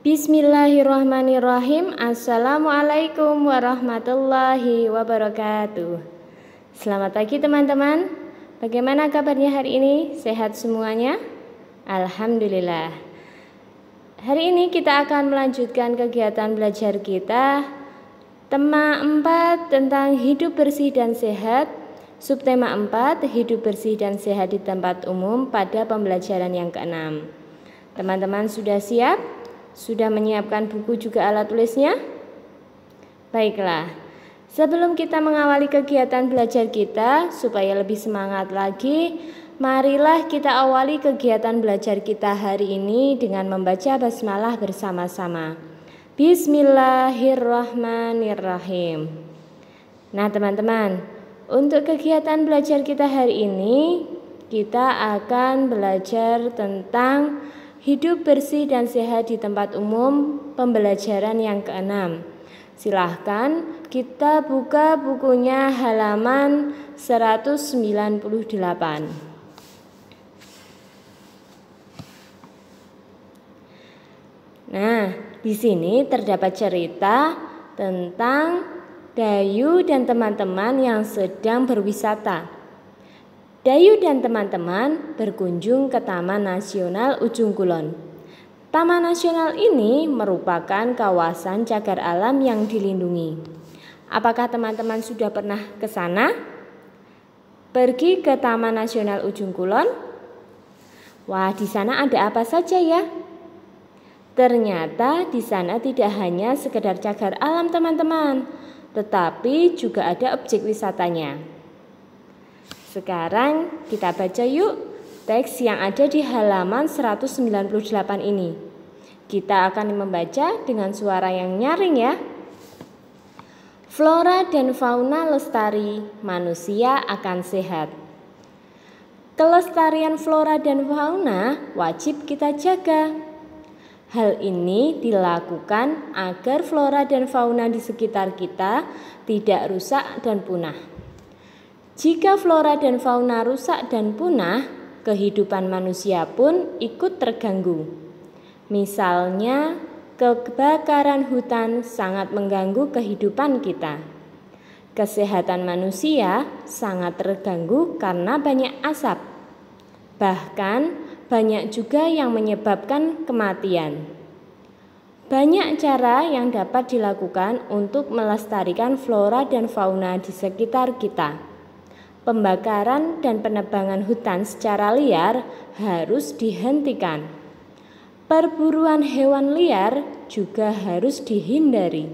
Bismillahirrahmanirrahim. Assalamualaikum warahmatullahi wabarakatuh. Selamat pagi teman-teman. Bagaimana kabarnya hari ini? Sehat semuanya? Alhamdulillah. Hari ini kita akan melanjutkan kegiatan belajar kita tema 4 tentang hidup bersih dan sehat. Subtema 4, hidup bersih dan sehat di tempat umum pada pembelajaran yang ke-6. Teman-teman sudah siap? Sudah menyiapkan buku juga alat tulisnya? Baiklah, sebelum kita mengawali kegiatan belajar kita, supaya lebih semangat lagi, marilah kita awali kegiatan belajar kita hari ini dengan membaca basmalah bersama-sama. Bismillahirrahmanirrahim. Nah teman-teman, untuk kegiatan belajar kita hari ini, kita akan belajar tentang hidup bersih dan sehat di tempat umum pembelajaran yang ke-6. Silahkan kita buka bukunya halaman 198. Nah, di sini terdapat cerita tentang Dayu dan teman-teman yang sedang berwisata. Dayu dan teman-teman berkunjung ke Taman Nasional Ujung Kulon. Taman Nasional ini merupakan kawasan cagar alam yang dilindungi. Apakah teman-teman sudah pernah ke sana? Pergi ke Taman Nasional Ujung Kulon? Wah, di sana ada apa saja ya? Ternyata di sana tidak hanya sekedar cagar alam teman-teman, tetapi juga ada objek wisatanya. Sekarang kita baca yuk teks yang ada di halaman 198 ini. Kita akan membaca dengan suara yang nyaring ya. Flora dan fauna lestari, manusia akan sehat. Kelestarian flora dan fauna wajib kita jaga. Hal ini dilakukan agar flora dan fauna di sekitar kita tidak rusak dan punah. Jika flora dan fauna rusak dan punah, kehidupan manusia pun ikut terganggu. Misalnya, kebakaran hutan sangat mengganggu kehidupan kita. Kesehatan manusia sangat terganggu karena banyak asap. Bahkan, banyak juga yang menyebabkan kematian. Banyak cara yang dapat dilakukan untuk melestarikan flora dan fauna di sekitar kita. Pembakaran dan penebangan hutan secara liar harus dihentikan. Perburuan hewan liar juga harus dihindari.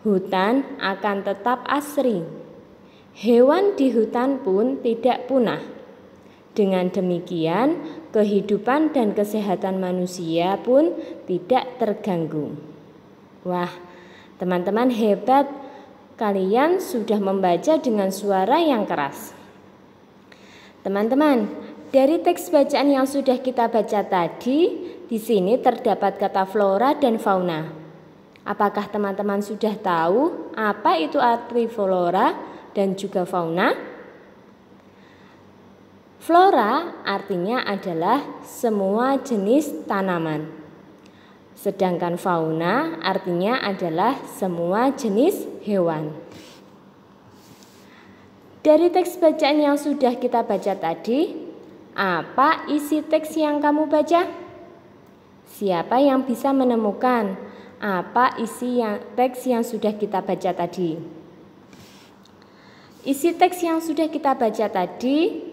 Hutan akan tetap asri. Hewan di hutan pun tidak punah. Dengan demikian, kehidupan dan kesehatan manusia pun tidak terganggu. Wah, teman-teman hebat. Kalian sudah membaca dengan suara yang keras. Teman-teman, dari teks bacaan yang sudah kita baca tadi, di sini terdapat kata flora dan fauna. Apakah teman-teman sudah tahu apa itu arti flora dan juga fauna? Flora artinya adalah semua jenis tanaman. Sedangkan fauna artinya adalah semua jenis hewan. Dari teks bacaan yang sudah kita baca tadi, apa isi teks yang kamu baca? Siapa yang bisa menemukan apa isi teks yang sudah kita baca tadi? Isi teks yang sudah kita baca tadi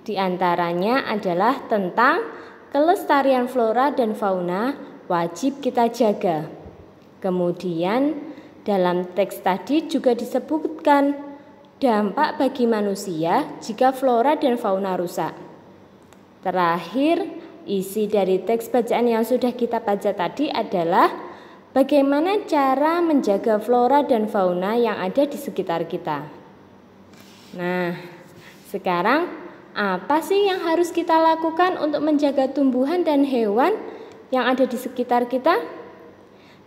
diantaranya adalah tentang kelestarian flora dan fauna wajib kita jaga. Kemudian dalam teks tadi juga disebutkan dampak bagi manusia jika flora dan fauna rusak. Terakhir, isi dari teks bacaan yang sudah kita baca tadi adalah bagaimana cara menjaga flora dan fauna yang ada di sekitar kita. Nah, sekarang apa sih yang harus kita lakukan untuk menjaga tumbuhan dan hewan yang ada di sekitar kita?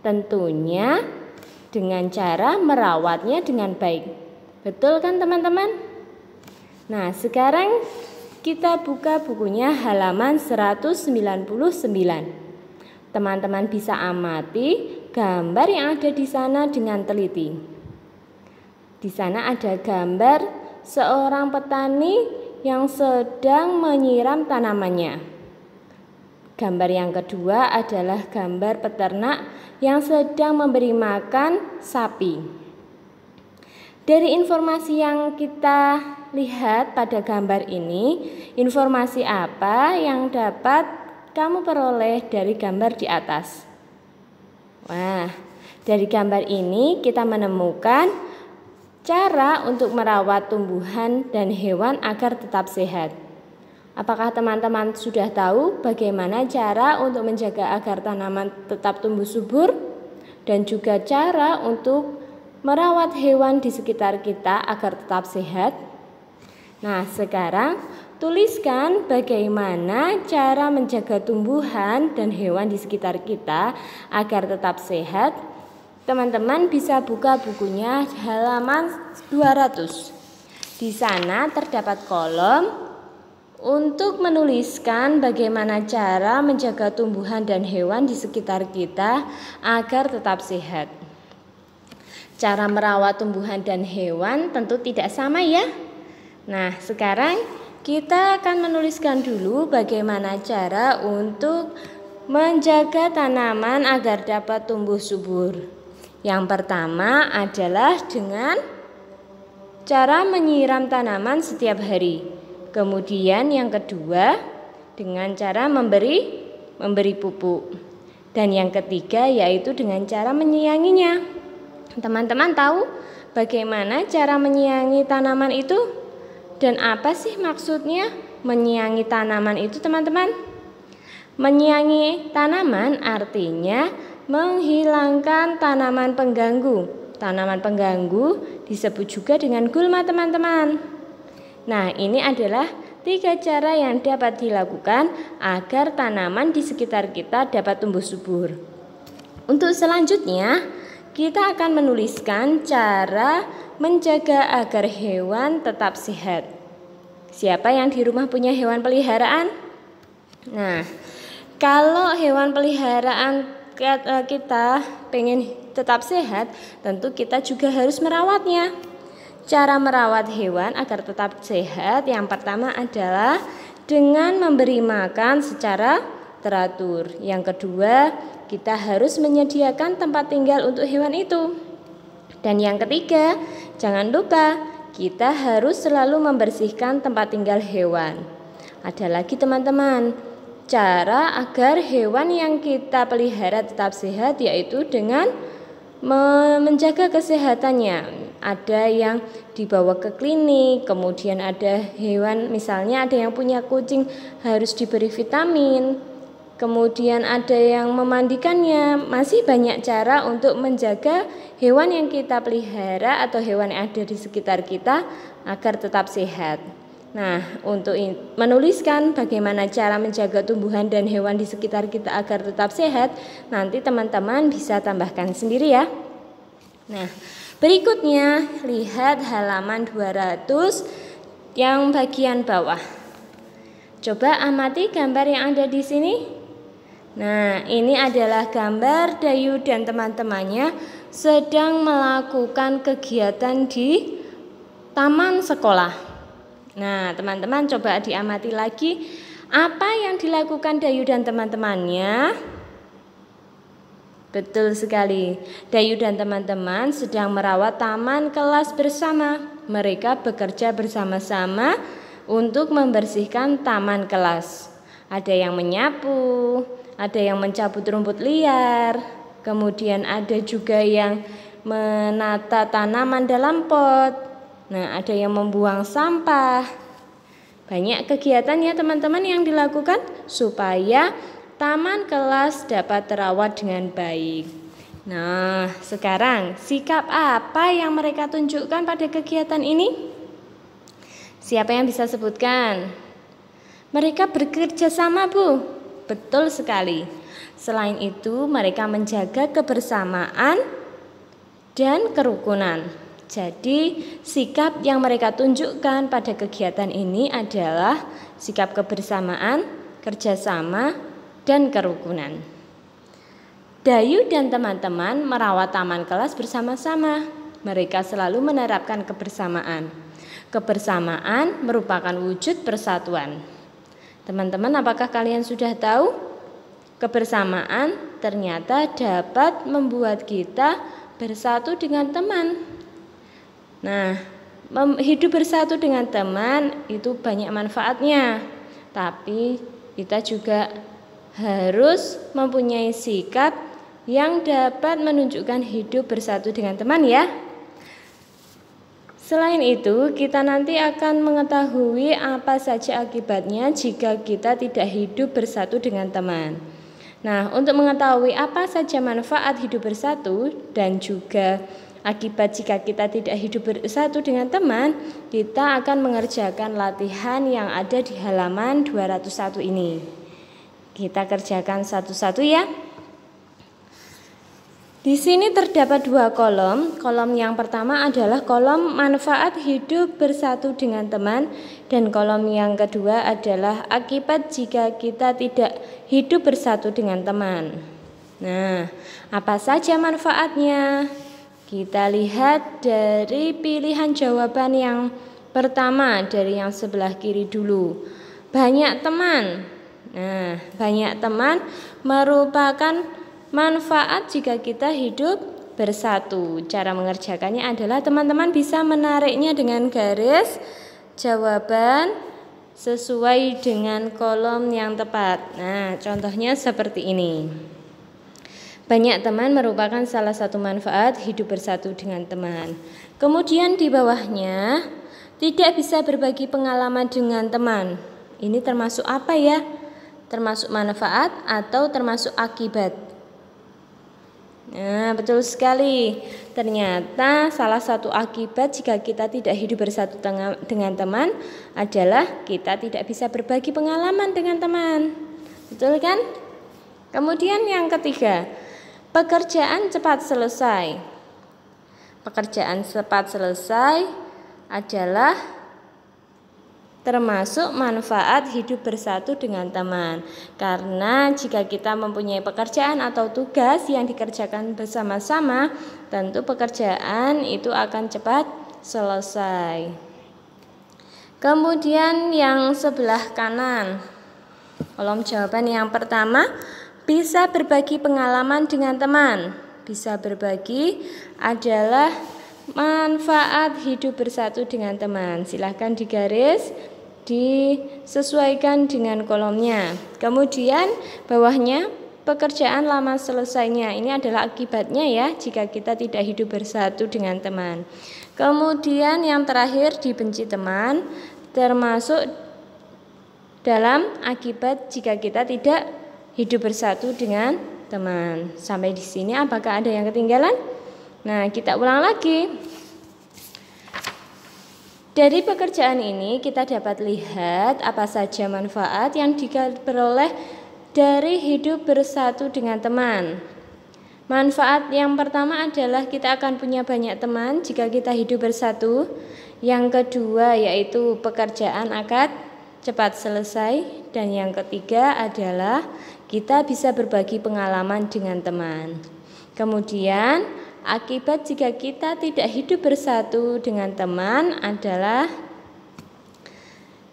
Tentunya dengan cara merawatnya dengan baik. Betul kan teman-teman? Nah, sekarang kita buka bukunya halaman 199. Teman-teman bisa amati gambar yang ada di sana dengan teliti. Di sana ada gambar seorang petani yang sedang menyiram tanamannya. Gambar yang kedua adalah gambar peternak yang sedang memberi makan sapi. Dari informasi yang kita lihat pada gambar ini, informasi apa yang dapat kamu peroleh dari gambar di atas? Wah, dari gambar ini kita menemukan cara untuk merawat tumbuhan dan hewan agar tetap sehat. Apakah teman-teman sudah tahu bagaimana cara untuk menjaga agar tanaman tetap tumbuh subur dan juga cara untuk merawat hewan di sekitar kita agar tetap sehat? Nah, sekarang tuliskan bagaimana cara menjaga tumbuhan dan hewan di sekitar kita agar tetap sehat. Teman-teman bisa buka bukunya halaman 200. Di sana terdapat kolom untuk menuliskan bagaimana cara menjaga tumbuhan dan hewan di sekitar kita agar tetap sehat. Cara merawat tumbuhan dan hewan tentu tidak sama ya. Nah, sekarang kita akan menuliskan dulu bagaimana cara untuk menjaga tanaman agar dapat tumbuh subur. Yang pertama adalah dengan cara menyiram tanaman setiap hari. Kemudian yang kedua dengan cara memberi pupuk. Dan yang ketiga yaitu dengan cara menyianginya. Teman-teman tahu bagaimana cara menyiangi tanaman itu? Dan apa sih maksudnya menyiangi tanaman itu, teman-teman? Menyiangi tanaman artinya menghilangkan tanaman pengganggu. Tanaman pengganggu disebut juga dengan gulma, teman-teman. Nah, ini adalah 3 cara yang dapat dilakukan agar tanaman di sekitar kita dapat tumbuh subur. Untuk selanjutnya, kita akan menuliskan cara menjaga agar hewan tetap sehat. Siapa yang di rumah punya hewan peliharaan? Nah, kalau hewan peliharaan kita pengen tetap sehat, tentu kita juga harus merawatnya. Cara merawat hewan agar tetap sehat yang pertama adalah dengan memberi makan secara teratur. Yang kedua, kita harus menyediakan tempat tinggal untuk hewan itu. Dan yang ketiga, jangan lupa kita harus selalu membersihkan tempat tinggal hewan. Ada lagi teman-teman, cara agar hewan yang kita pelihara tetap sehat yaitu dengan menjaga kesehatannya. Ada yang dibawa ke klinik, kemudian ada hewan, misalnya ada yang punya kucing harus diberi vitamin. Kemudian ada yang memandikannya. Masih banyak cara untuk menjaga hewan yang kita pelihara atau hewan yang ada di sekitar kita agar tetap sehat. Nah, untuk menuliskan bagaimana cara menjaga tumbuhan dan hewan di sekitar kita agar tetap sehat, nanti teman-teman bisa tambahkan sendiri ya. Nah, berikutnya lihat halaman 200 yang bagian bawah. Coba amati gambar yang ada di sini. Nah, ini adalah gambar Dayu dan teman-temannya sedang melakukan kegiatan di taman sekolah. Nah, teman-teman coba diamati lagi apa yang dilakukan Dayu dan teman-temannya. Betul sekali, Dayu dan teman-teman sedang merawat taman kelas bersama. Mereka bekerja bersama-sama untuk membersihkan taman kelas. Ada yang menyapu, ada yang mencabut rumput liar, kemudian ada juga yang menata tanaman dalam pot. Nah, ada yang membuang sampah. Banyak kegiatan ya teman-teman yang dilakukan supaya taman kelas dapat terawat dengan baik. Nah, sekarang sikap apa yang mereka tunjukkan pada kegiatan ini? Siapa yang bisa sebutkan? Mereka bekerja sama, Bu. Betul sekali. Selain itu, mereka menjaga kebersamaan dan kerukunan. Jadi, sikap yang mereka tunjukkan pada kegiatan ini adalah sikap kebersamaan, kerjasama, dan kerukunan. Dayu dan teman-teman merawat taman kelas bersama-sama. Mereka selalu menerapkan kebersamaan. Kebersamaan merupakan wujud persatuan. Teman-teman, apakah kalian sudah tahu? Kebersamaan ternyata dapat membuat kita bersatu dengan teman. Nah, hidup bersatu dengan teman itu banyak manfaatnya. Tapi kita juga harus mempunyai sikap yang dapat menunjukkan hidup bersatu dengan teman ya. Selain itu, kita nanti akan mengetahui apa saja akibatnya jika kita tidak hidup bersatu dengan teman. Nah, untuk mengetahui apa saja manfaat hidup bersatu dan juga akibat jika kita tidak hidup bersatu dengan teman, kita akan mengerjakan latihan yang ada di halaman 201 ini. Kita kerjakan satu-satu ya. Di sini terdapat 2 kolom. Kolom yang pertama adalah kolom manfaat hidup bersatu dengan teman, dan kolom yang kedua adalah akibat jika kita tidak hidup bersatu dengan teman. Nah, apa saja manfaatnya? Kita lihat dari pilihan jawaban yang pertama dari yang sebelah kiri dulu. Banyak teman. Nah, banyak teman merupakan manfaat jika kita hidup bersatu. Cara mengerjakannya adalah teman-teman bisa menariknya dengan garis jawaban sesuai dengan kolom yang tepat. Nah, contohnya seperti ini. Banyak teman merupakan salah satu manfaat hidup bersatu dengan teman. Kemudian di bawahnya, tidak bisa berbagi pengalaman dengan teman. Ini termasuk apa ya? Termasuk manfaat atau termasuk akibat? Nah, betul sekali. Ternyata salah satu akibat jika kita tidak hidup bersatu dengan teman adalah kita tidak bisa berbagi pengalaman dengan teman. Betul kan? Kemudian yang ketiga, pekerjaan cepat selesai. Pekerjaan cepat selesai adalah termasuk manfaat hidup bersatu dengan teman. Karena jika kita mempunyai pekerjaan atau tugas yang dikerjakan bersama-sama, tentu pekerjaan itu akan cepat selesai. Kemudian yang sebelah kanan, kolom jawaban yang pertama, bisa berbagi pengalaman dengan teman. Bisa berbagi adalah manfaat hidup bersatu dengan teman. Silahkan digaris, disesuaikan dengan kolomnya. Kemudian bawahnya, pekerjaan lama selesainya. Ini adalah akibatnya ya jika kita tidak hidup bersatu dengan teman. Kemudian yang terakhir, dibenci teman, termasuk dalam akibat jika kita tidak hidup bersatu dengan teman. Sampai di sini apakah ada yang ketinggalan? Nah, kita ulang lagi. Dari pekerjaan ini kita dapat lihat apa saja manfaat yang diperoleh dari hidup bersatu dengan teman. Manfaat yang pertama adalah kita akan punya banyak teman jika kita hidup bersatu. Yang kedua yaitu pekerjaan akan cepat selesai. Dan yang ketiga adalah kita bisa berbagi pengalaman dengan teman. Kemudian akibat jika kita tidak hidup bersatu dengan teman adalah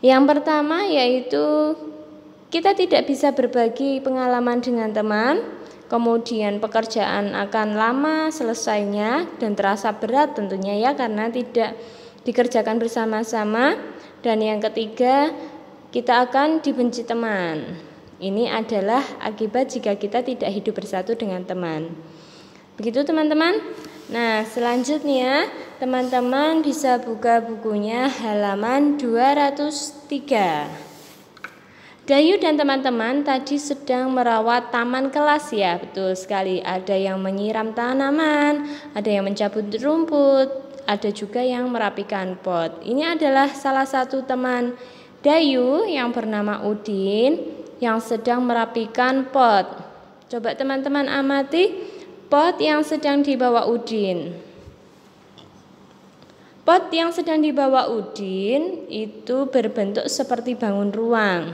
yang pertama yaitu kita tidak bisa berbagi pengalaman dengan teman. Kemudian pekerjaan akan lama selesainya dan terasa berat tentunya ya karena tidak dikerjakan bersama-sama. Dan yang ketiga, kita akan dibenci teman. Ini adalah akibat jika kita tidak hidup bersatu dengan teman. Begitu teman-teman. Nah, selanjutnya teman-teman bisa buka bukunya halaman 203. Dayu dan teman-teman tadi sedang merawat taman kelas ya, betul sekali. Ada yang menyiram tanaman, ada yang mencabut rumput, ada juga yang merapikan pot. Ini adalah salah satu teman Dayu yang bernama Udin yang sedang merapikan pot. Coba teman-teman amati pot yang sedang dibawa Udin. Pot yang sedang dibawa Udin itu berbentuk seperti bangun ruang.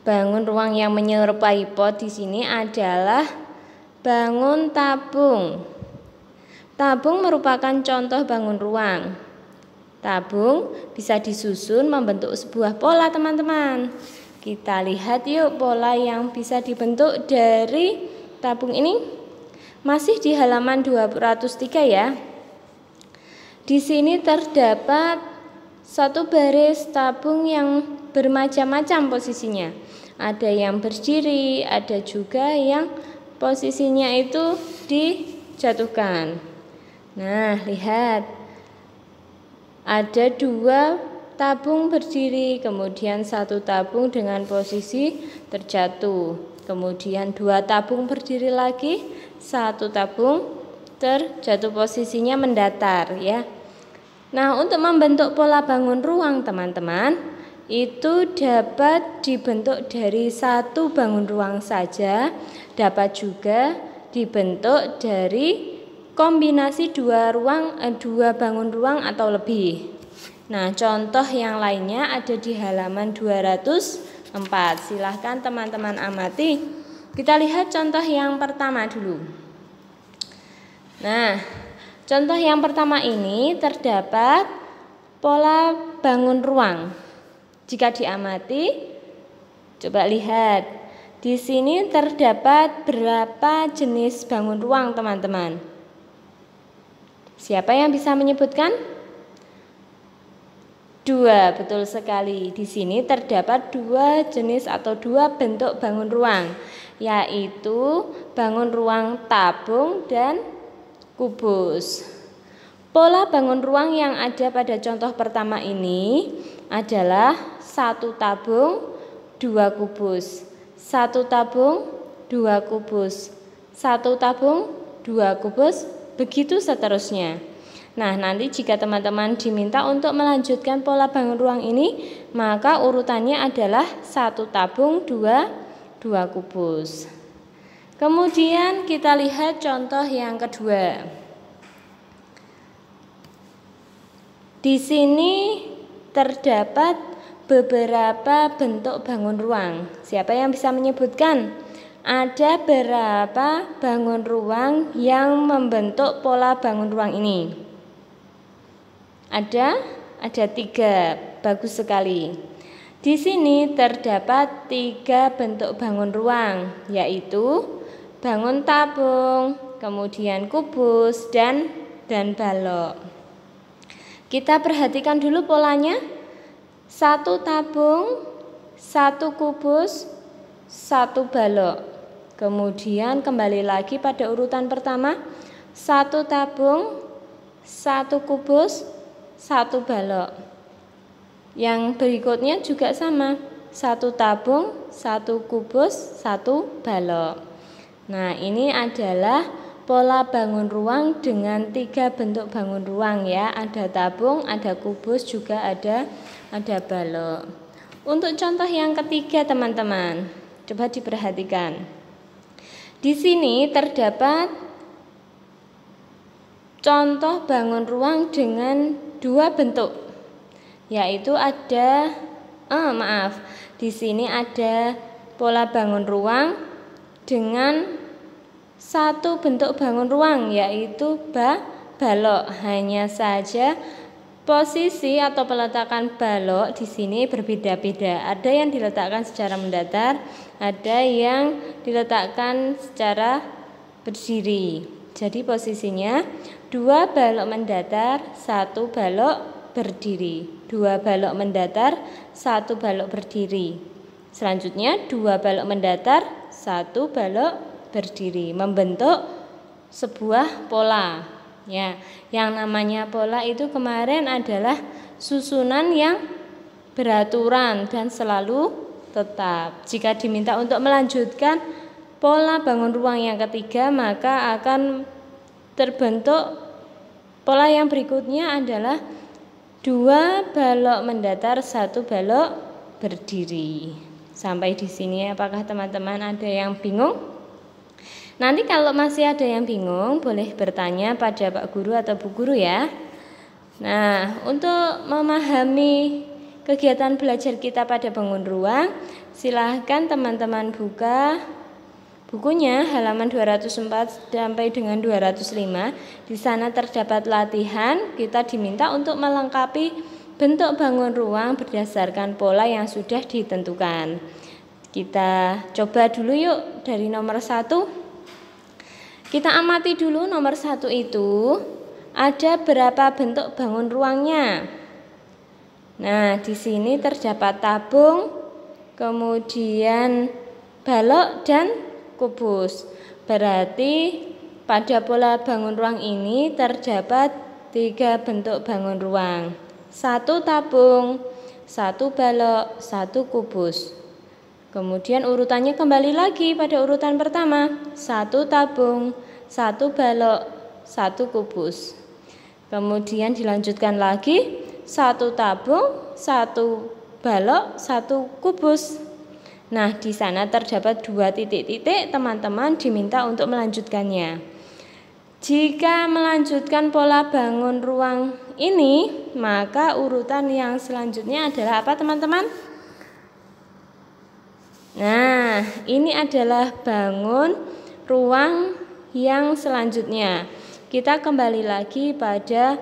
Bangun ruang yang menyerupai pot di sini adalah Bangun tabung. Tabung merupakan contoh bangun ruang. Tabung bisa disusun membentuk sebuah pola, teman-teman. Kita lihat yuk pola yang bisa dibentuk dari tabung ini. Masih di halaman 203 ya. Di sini terdapat satu baris tabung yang bermacam-macam posisinya. Ada yang berdiri, ada juga yang posisinya itu dijatuhkan. Nah, lihat. Ada 2 tabung berdiri, kemudian 1 tabung dengan posisi terjatuh. Kemudian 2 tabung berdiri lagi, 1 tabung terjatuh posisinya mendatar ya. Nah, untuk membentuk pola bangun ruang, teman-teman, itu dapat dibentuk dari 1 bangun ruang saja, dapat juga dibentuk dari kombinasi 2 bangun ruang atau lebih. Nah, contoh yang lainnya ada di halaman 204. Silahkan teman-teman amati. Kita lihat contoh yang pertama dulu. Nah, contoh yang pertama ini terdapat pola bangun ruang. Jika diamati, coba lihat. Di sini terdapat berapa jenis bangun ruang, teman-teman? Siapa yang bisa menyebutkan? 2, betul sekali. Di sini terdapat 2 jenis atau 2 bentuk bangun ruang, yaitu bangun ruang tabung dan kubus. Pola bangun ruang yang ada pada contoh pertama ini adalah 1 tabung, 2 kubus. 1 tabung, 2 kubus. 1 tabung, 2 kubus. Begitu seterusnya. Nah, nanti jika teman-teman diminta untuk melanjutkan pola bangun ruang ini, maka urutannya adalah 1 tabung, 2 kubus. Kemudian kita lihat contoh yang kedua. Di sini terdapat beberapa bentuk bangun ruang. Siapa yang bisa menyebutkan? Ada berapa bangun ruang yang membentuk pola bangun ruang ini? Ada 3. Bagus sekali. Di sini terdapat 3 bentuk bangun ruang, yaitu bangun tabung, kemudian kubus dan balok. Kita perhatikan dulu polanya. 1 tabung, 1 kubus, 1 balok. Kemudian kembali lagi pada urutan pertama, 1 tabung, 1 kubus, 1 balok. Yang berikutnya juga sama, 1 tabung, 1 kubus, 1 balok. Nah, ini adalah pola bangun ruang dengan 3 bentuk bangun ruang ya. Ada tabung, ada kubus, juga ada balok. Untuk contoh yang ketiga, teman-teman, coba diperhatikan. Di sini terdapat contoh bangun ruang dengan 2 bentuk, yaitu ada di sini ada pola bangun ruang dengan 1 bentuk bangun ruang, yaitu balok. Hanya saja posisi atau peletakan balok di sini berbeda-beda. Ada yang diletakkan secara mendatar, ada yang diletakkan secara berdiri. Jadi posisinya 2 balok mendatar, 1 balok berdiri. 2 balok mendatar, 1 balok berdiri. Selanjutnya 2 balok mendatar, 1 balok berdiri, membentuk sebuah pola. Ya, yang namanya pola itu kemarin adalah susunan yang beraturan dan selalu tetap. Jika diminta untuk melanjutkan pola bangun ruang yang ketiga, maka akan terbentuk pola yang berikutnya adalah 2 balok mendatar, 1 balok berdiri. Sampai di sini apakah teman-teman ada yang bingung? Nanti kalau masih ada yang bingung, boleh bertanya pada Pak Guru atau Bu Guru ya. Nah, untuk memahami kegiatan belajar kita pada bangun ruang, silahkan teman-teman buka bukunya halaman 204 sampai dengan 205. Di sana terdapat latihan, kita diminta untuk melengkapi bentuk bangun ruang berdasarkan pola yang sudah ditentukan. Kita coba dulu yuk dari nomor 1. Kita amati dulu nomor 1 itu ada berapa bentuk bangun ruangnya. Nah, di sini terdapat tabung, kemudian balok dan kubus. Berarti pada pola bangun ruang ini terdapat 3 bentuk bangun ruang. 1 tabung, 1 balok, 1 kubus. Kemudian urutannya kembali lagi pada urutan pertama. 1 tabung, 1 balok, 1 kubus. Kemudian dilanjutkan lagi, 1 tabung, 1 balok, 1 kubus. Nah, di sana terdapat 2 titik-titik, teman-teman diminta untuk melanjutkannya. Jika melanjutkan pola bangun ruang ini, maka urutan yang selanjutnya adalah apa, teman-teman? Nah, ini adalah bangun ruang yang selanjutnya. Kita kembali lagi pada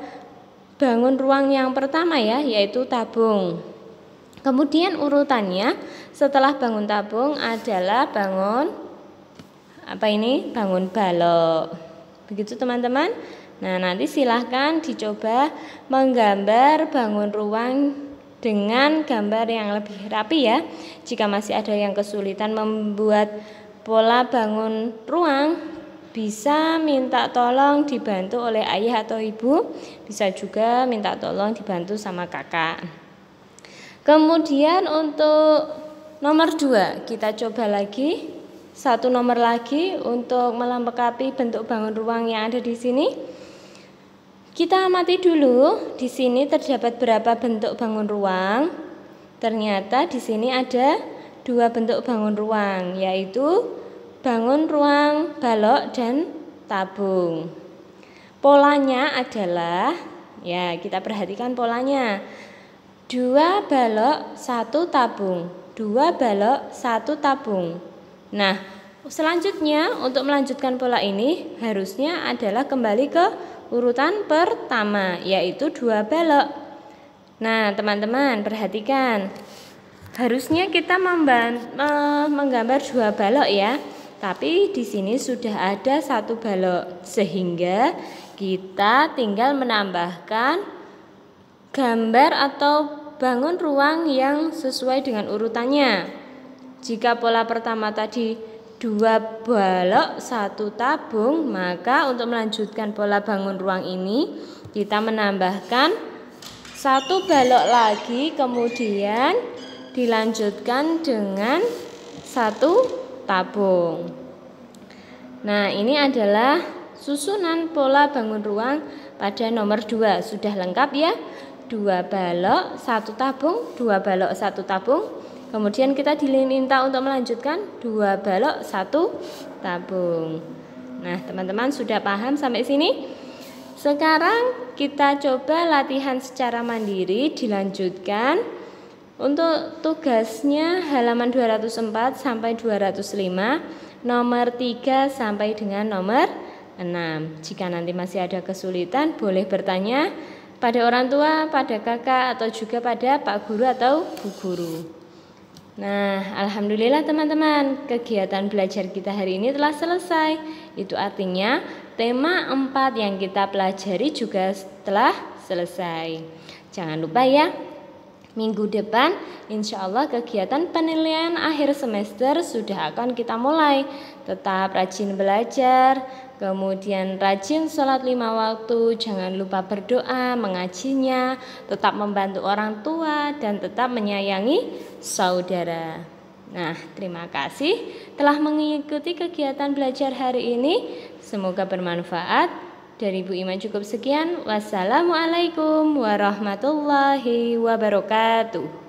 bangun ruang yang pertama ya, yaitu tabung. Kemudian urutannya setelah bangun tabung adalah bangun bangun balok. Begitu teman-teman. Nah, nanti silahkan dicoba menggambar bangun ruang dengan gambar yang lebih rapi ya. Jika masih ada yang kesulitan membuat pola bangun ruang, bisa minta tolong dibantu oleh ayah atau ibu, bisa juga minta tolong dibantu sama kakak. Kemudian untuk nomor 2, kita coba lagi 1 nomor lagi untuk melengkapi bentuk bangun ruang yang ada di sini. Kita amati dulu, di sini terdapat berapa bentuk bangun ruang. Ternyata di sini ada 2 bentuk bangun ruang, yaitu bangun ruang balok dan tabung. Polanya adalah, ya kita perhatikan polanya. 2 balok, 1 tabung. 2 balok, 1 tabung. Nah, selanjutnya untuk melanjutkan pola ini harusnya adalah kembali ke urutan pertama, yaitu 2 balok. Nah, teman-teman perhatikan. Harusnya kita menggambar 2 balok ya. Tapi di sini sudah ada 1 balok, sehingga kita tinggal menambahkan gambar atau bangun ruang yang sesuai dengan urutannya. Jika pola pertama tadi 2 balok 1 tabung, maka untuk melanjutkan pola bangun ruang ini kita menambahkan 1 balok lagi, kemudian dilanjutkan dengan 1 tabung. Nah, ini adalah susunan pola bangun ruang pada nomor 2. Sudah lengkap ya? 2 balok, 1 tabung, 2 balok, 1 tabung. Kemudian kita diminta untuk melanjutkan 2 balok, 1 tabung. Nah, teman-teman sudah paham sampai sini? Sekarang kita coba latihan secara mandiri, dilanjutkan. Untuk tugasnya halaman 204 sampai 205, nomor 3 sampai dengan nomor 6. Jika nanti masih ada kesulitan, boleh bertanya pada orang tua, pada kakak, atau juga pada Pak Guru atau Bu Guru. Nah, alhamdulillah teman-teman, kegiatan belajar kita hari ini telah selesai. Itu artinya tema 4 yang kita pelajari juga telah selesai. Jangan lupa ya, minggu depan insya Allah kegiatan penilaian akhir semester sudah akan kita mulai. Tetap rajin belajar, kemudian rajin sholat 5 waktu, jangan lupa berdoa, mengajinya, tetap membantu orang tua, dan tetap menyayangi saudara. Nah, terima kasih telah mengikuti kegiatan belajar hari ini. Semoga bermanfaat. Dari Bu Iman cukup sekian. Wassalamualaikum warahmatullahi wabarakatuh.